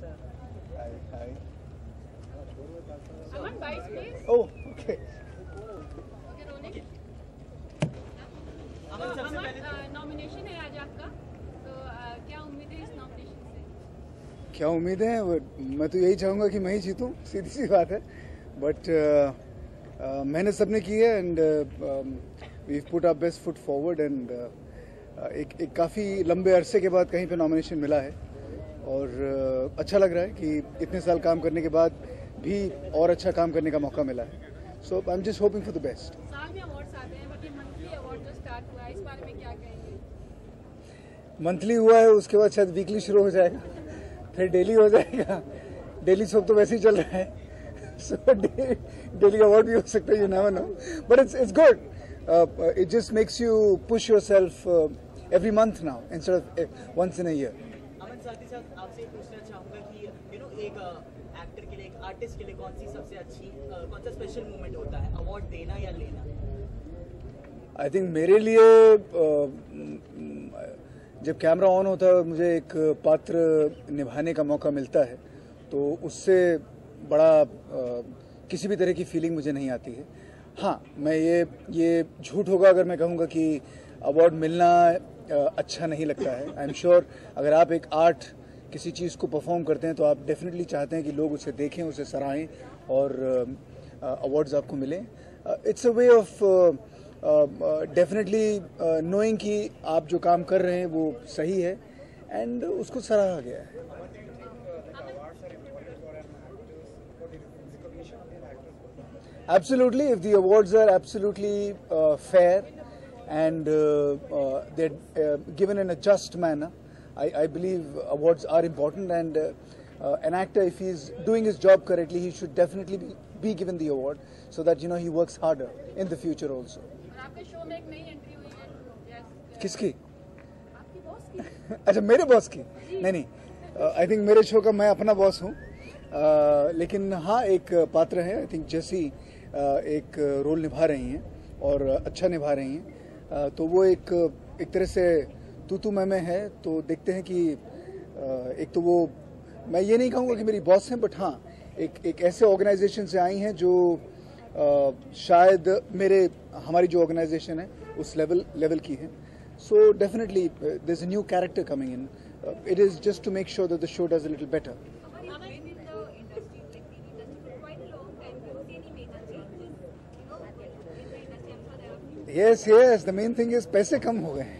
sir. Hi, hi. I want bites, please. Oh, okay. Okay, rolling. अमन सबसे पहले nomination है आज आपका, तो क्या उम्मीद है इस नॉमिनेशन से? क्या उम्मीद है? मैं तो यही चाहूँगा कि मैं ही जीतूँ, सीधी सी बात है. बट मेहनत सबने की है and we put our best foot forward and एक काफ़ी लंबे अरसे के बाद कहीं पे नॉमिनेशन मिला है और अच्छा लग रहा है कि इतने साल काम करने के बाद भी और अच्छा काम करने का मौका मिला है. So I am just hoping for the best. साल में अवार्ड्स आते हैं, बट ये मंथली अवार्ड जो स्टार्ट हुआ है, इस बारे में क्या कहेंगे? मंथली हुआ है, उसके बाद शायद वीकली शुरू हो जाएगा, फिर डेली हो जाएगा. डेली शो तो वैसे ही चल रहा है, सो डेली अवार्ड भी हो सकता है, you never know. But it's good. It just makes you push yourself every month now instead of once in a year. अमन साथ ही साथ आपसे पूछना चाहूंगा कि एक एक्टर के लिए, एक आर्टिस्ट के लिए कौन सी सबसे अच्छी, कौन सा स्पेशल मोमेंट होता है, अवार्ड देना या लेना? आई थिंक मेरे लिए जब कैमरा ऑन होता है और मुझे एक पात्र निभाने का मौका मिलता है तो उससे बड़ा किसी भी तरह की फीलिंग मुझे नहीं आती है. हाँ, मैं ये झूठ होगा अगर मैं कहूँगा कि अवार्ड मिलना अच्छा नहीं लगता है. आई एम श्योर अगर आप एक आर्ट किसी चीज़ को परफॉर्म करते हैं तो आप डेफिनेटली चाहते हैं कि लोग उसे देखें, उसे सराहें और अवार्ड्स आपको मिलें. It's a way of definitely knowing कि आप जो काम कर रहे हैं वो सही है एंड उसको सराहा गया है. Absolutely, if the awards are absolutely fair and they're given in a just manner, I believe awards are important and an actor, if he's doing his job correctly, he should definitely be given the award so that he works harder in the future also. और आपके show में एक नई entry हुई है. Yes. किसकी? आपकी boss की. अच्छा, मेरे बॉस की? नहीं, आई थिंक मेरे शो का मैं अपना बॉस हूँ. लेकिन हाँ, एक पात्र है, आई थिंक जेसी एक रोल निभा रही हैं और अच्छा निभा रही हैं. तो वो एक तरह से तू मैं है. तो देखते हैं कि एक तो वो, मैं ये नहीं कहूँगा कि मेरी बॉस हैं, बट हाँ एक ऐसे ऑर्गेनाइजेशन से आई हैं जो शायद हमारी जो ऑर्गेनाइजेशन है उस लेवल की है. So definitely there is a new character coming in. It is just to make sure that the show does a little better. Yes, the main thing is पैसे कम हो गए हैं.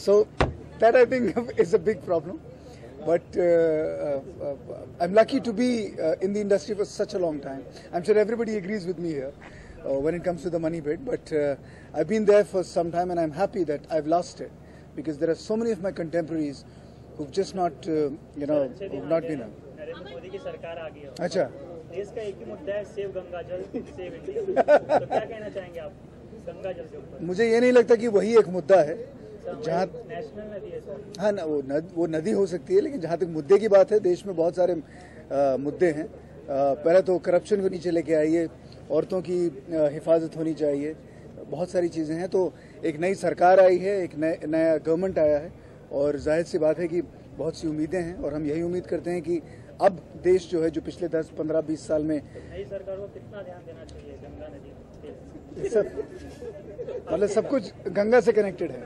So that I think is a big problem. But I'm lucky to be in the industry for such a long time. I'm sure everybody agrees with me here when it comes to the money bit. But I've been there for some time and I'm happy that I've lasted because there are so many of my contemporaries who've just not, who've not been. Narendra Modi की सरकार आ गई है. अच्छा. देश का एक ही मुद्दा है, सेव गंगा जल, सेव इंडिया. तो क्या कहना चाहेंगे आप गंगा जल के ऊपर? मुझे ये नहीं लगता कि वही एक मुद्दा है जहाँ नेशनल नदी है सर. हाँ ना, वो नदी हो सकती है, लेकिन जहाँ तक मुद्दे की बात है, देश में बहुत सारे मुद्दे हैं. पहले तो करप्शन को नीचे लेके आइए, औरतों की हिफाजत होनी चाहिए, बहुत सारी चीज़ें हैं. तो एक नई सरकार आई है, एक नया गवर्नमेंट आया है और जाहिर सी बात है कि बहुत सी उम्मीदें हैं और हम यही उम्मीद करते हैं कि अब देश जो है, जो पिछले 10, 15, 20 साल में नई सरकार को कितना ध्यान देना चाहिए गंगा नदी पे? सब मतलब सब कुछ गंगा से कनेक्टेड है.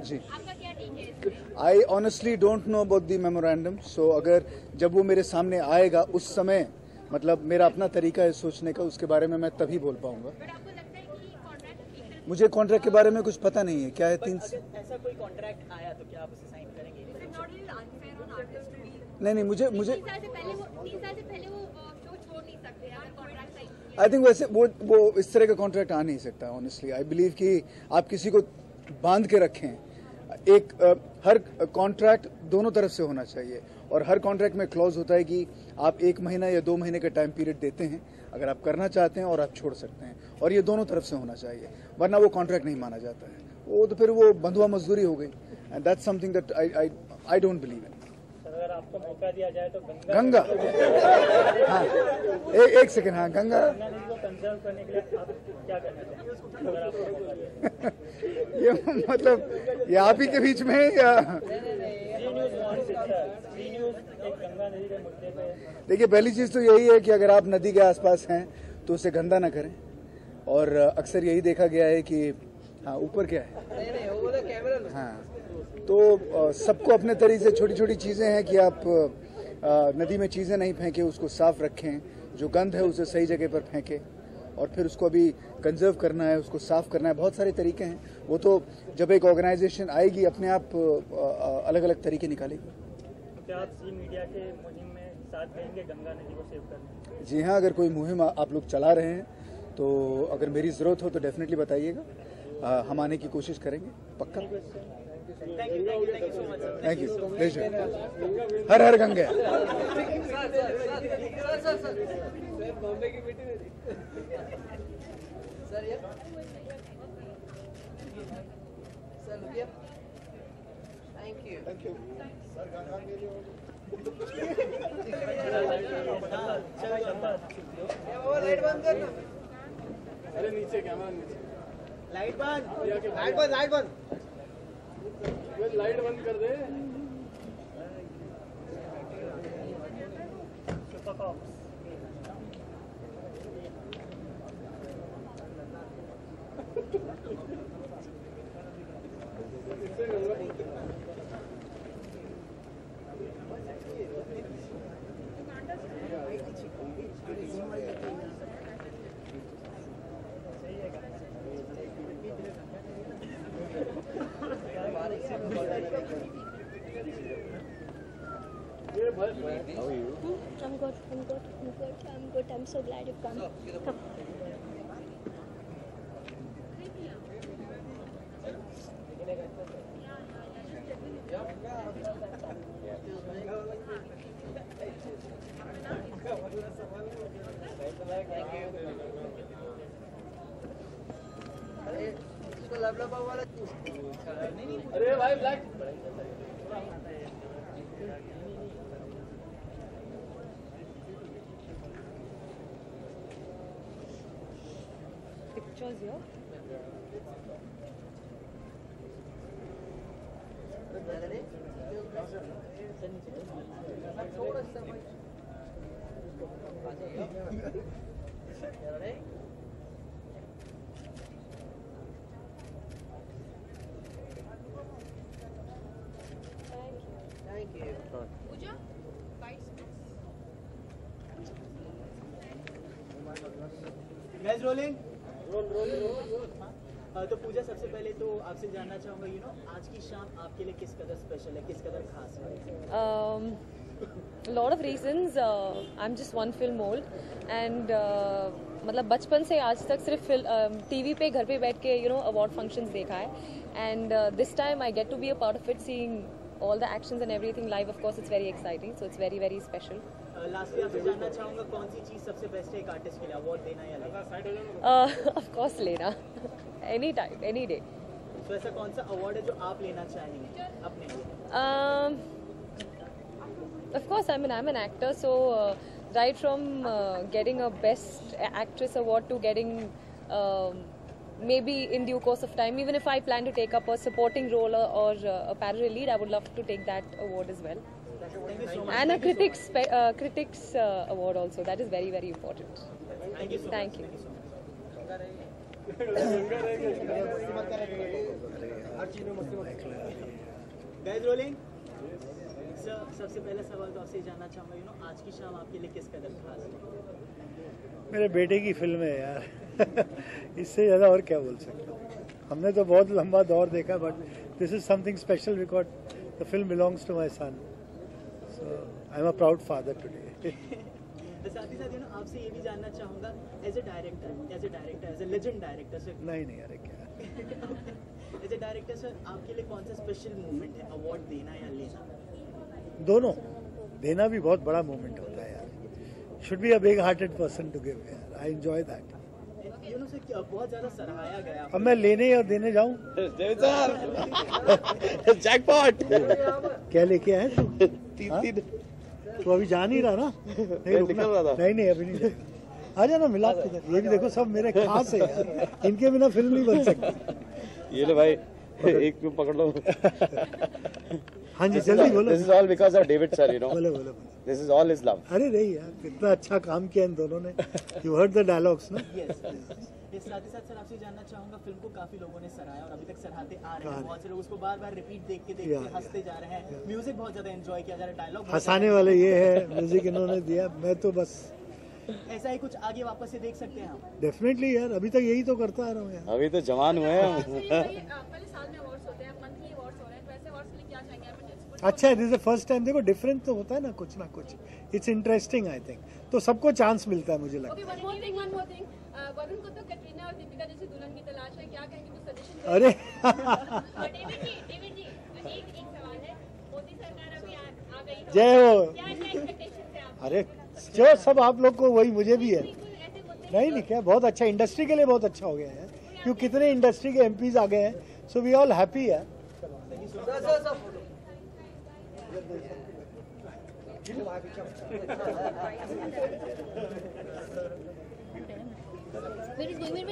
जी, I honestly don't know about the memorandum. So अगर जब वो मेरे सामने आएगा उस समय, मतलब मेरा अपना तरीका है सोचने का, उसके बारे में मैं तभी बोल पाऊंगा. मुझे कॉन्ट्रैक्ट के बारे में कुछ पता नहीं है. क्या है? ऐसा कोई कॉन्ट्रैक्ट आया तो क्या आप उसे साइन करेंगे? नहीं, मुझे 3 साल से पहले वो शो छोड़ नहीं सकते अगर कॉन्ट्रैक्ट साइन. आई थिंक वैसे वो इस तरह का कॉन्ट्रैक्ट आ नहीं सकता. ऑनेस्टली आई बिलीव कि आप किसी को बांध के रखें. हर कॉन्ट्रैक्ट दोनों तरफ से होना चाहिए और हर कॉन्ट्रैक्ट में क्लॉज होता है कि आप 1 महीना या 2 महीने का टाइम पीरियड देते हैं अगर आप करना चाहते हैं और आप छोड़ सकते हैं, और ये दोनों तरफ से होना चाहिए, वरना वो कॉन्ट्रैक्ट नहीं माना जाता है. वो तो फिर वो बंधुआ मजदूरी हो गई and that's something that I don't believe in. आपको मौका दिया जाए तो गंगा हाँ एक सेकंड हाँ गंगा नदी को कंजर्व करने के लिए आप क्या करना चाहेंगे अगर आपको मौका दिया जाए? ये मतलब ये आप ही के बीच में है या सी न्यूज़ एक गंगा नदी के मुद्दे पे देखिए पहली चीज तो यही है कि अगर आप नदी के आसपास हैं तो उसे गंदा ना करें और अक्सर यही देखा गया है कि हाँ ऊपर क्या है हाँ तो सबको अपने तरीके से छोटी छोटी चीजें हैं कि आप नदी में चीजें नहीं फेंकें, उसको साफ रखें, जो गंद है उसे सही जगह पर फेंकें और फिर उसको अभी कंजर्व करना है, उसको साफ करना है। बहुत सारे तरीके हैं, वो तो जब एक ऑर्गेनाइजेशन आएगी अपने आप अलग अलग तरीके निकालेगी। क्या आप सी मीडिया के मुहिम में साथ देंगे गंगा नदी को सेव करने? जी हाँ, अगर कोई मुहिम आप लोग चला रहे हैं तो अगर मेरी जरूरत हो तो डेफिनेटली बताइएगा, हम आने की कोशिश करेंगे पक्का। Thank you so much, sir. Thank you, pleasure. Har Har Ganga. Bombay की मीटिंग है सर, ये सर लुकिया, थैंक यू सर। गंगा के लिए लाइट बंद करना, अरे नीचे कैमरा नीचे, लाइट बंद, लाइट बंद लाइट बंद कर दे। I'm good. I'm so glad you've come. Come. अरे इसको लबलबा वाला अरे भाई black Pictures here. Thank you. Pooja Guys, rolling. तो पूजा, सबसे पहले तो आपसे जानना चाहूंगा आज की शाम आपके लिए किस कदर स्पेशल है, किस कदर खास है? A lot of reasons. I'm just one film old and मतलब बचपन से आज तक सिर्फ टीवी पे घर पे बैठ के अवार्ड फंक्शंस देखा है and this time I get to be a part of it, seeing all the actions and everything live. Of course it's very exciting, so it's very very special. Lastly आपसे जानना चाहूंगा कौन सी चीज सबसे best है एक आर्टिस्ट के लिए, अवार्ड देना या लेना? Of course लेना any time any day. तो ऐसा कौन सा अवार्ड है जो आप लेना चाहेंगे अपने लिए? Of course, I'm an actor, so right from getting a Best Actress award to getting maybe in due course of time, even if I plan to take up a supporting role or a parallel lead, I would love to take that award as well. Thank you so much. And a critics award also. That is very very important. Thank you so Thank much. you. हर चीज में मस्ती Guys, rolling. Sir, सबसे पहला सवाल तो आपसे जानना चाहूंगा आज की शाम आपके लिए किस कदर खास है? मेरे बेटे की फिल्म है यार इससे ज़्यादा और क्या बोल सकता हूँ। हमने तो बहुत लंबा दौर देखा, but this is something special because the film belongs to my son, so I am a proud father today. साथ ही साथ आपसे ये भी जानना चाहूंगा as a director as a legend director sir, नहीं अरे क्या एज ए डायरेक्टर सर आपके लिए कौन सा स्पेशल मोमेंट है, अवार्ड देना या लेना? दोनों। देना भी बहुत बड़ा मोमेंट होता है यार, should be a big hearted person to give यार, आई एंजॉय दैट। सर बहुत ज्यादा सराहाया गया। अब मैं लेने और देने जाऊं? जैकपॉट क्या लेके आए? तीन तो अभी जा नहीं रहा ना? नहीं रुकना, नहीं अभी नहीं जाएगा। आ जाना मिलाप किधर, ये भी देखो सब मेरे खास है यार, इनके बिना फिल्म नहीं बन सकती। ये ले भाई, एक क्यों पकड़ लो। हाँ जी जल्दी बोलो। This is all because of David sir, you know. बोलो। This is all his love. अरे नहीं यार, कितना अच्छा काम किया इन दोनों ने। You heard the dialogues ना? Yes. साथ ही साथ सर आपसे जानना चाहूंगा, फिल्म को काफी लोगों ने सराहा और अभी तक सराहते आ रहे हैं, बहुत से लोग उसको बार-बार रिपीट देखते हंसते जा रहे हैं, म्यूजिक बहुत ज्यादा एंजॉय किया जा रहा है, डायलॉग हंसाने वाले ये है, म्यूजिक इन्होंने दिया, मैं तो बस ऐसा ही कुछ आगे वापस से देख सकते हैं हम? डेफिनेटली यार, अभी तक यही तो करता आ रहा हूँ यार। अभी तो जवान हुए हैं। पहले साल में अवार्ड्स होते हैं, मंथली अवार्ड्स हो रहे हैं, वैसे अवार्ड्स के लिए क्या चाहेंगे आप? अच्छा दिस इज फर्स्ट टाइम, देखो डिफरेंट तो होता है ना कुछ, इट्स इंटरेस्टिंग आई थिंक, तो सबको चांस मिलता है मुझे लगता है। वन मोर थिंग, वरुण को तो कटरीना और दीपिका जैसी दुल्हन की तलाश है, क्या कहेंगे, कुछ सजेशन? अरे डेविड जी, एक सवाल है, मोदी सरकार अभी आ गई है, जय हो। क्या एक्सपेक्टेशंस है आपकी? अरे जो सब आप लोग को वही मुझे भी है। नहीं क्या, बहुत अच्छा, इंडस्ट्री के लिए बहुत अच्छा हो गया है, क्योंकि कितने इंडस्ट्री के एमपीज आ गए हैं, सो वी ऑल हैप्पी है। Where is going?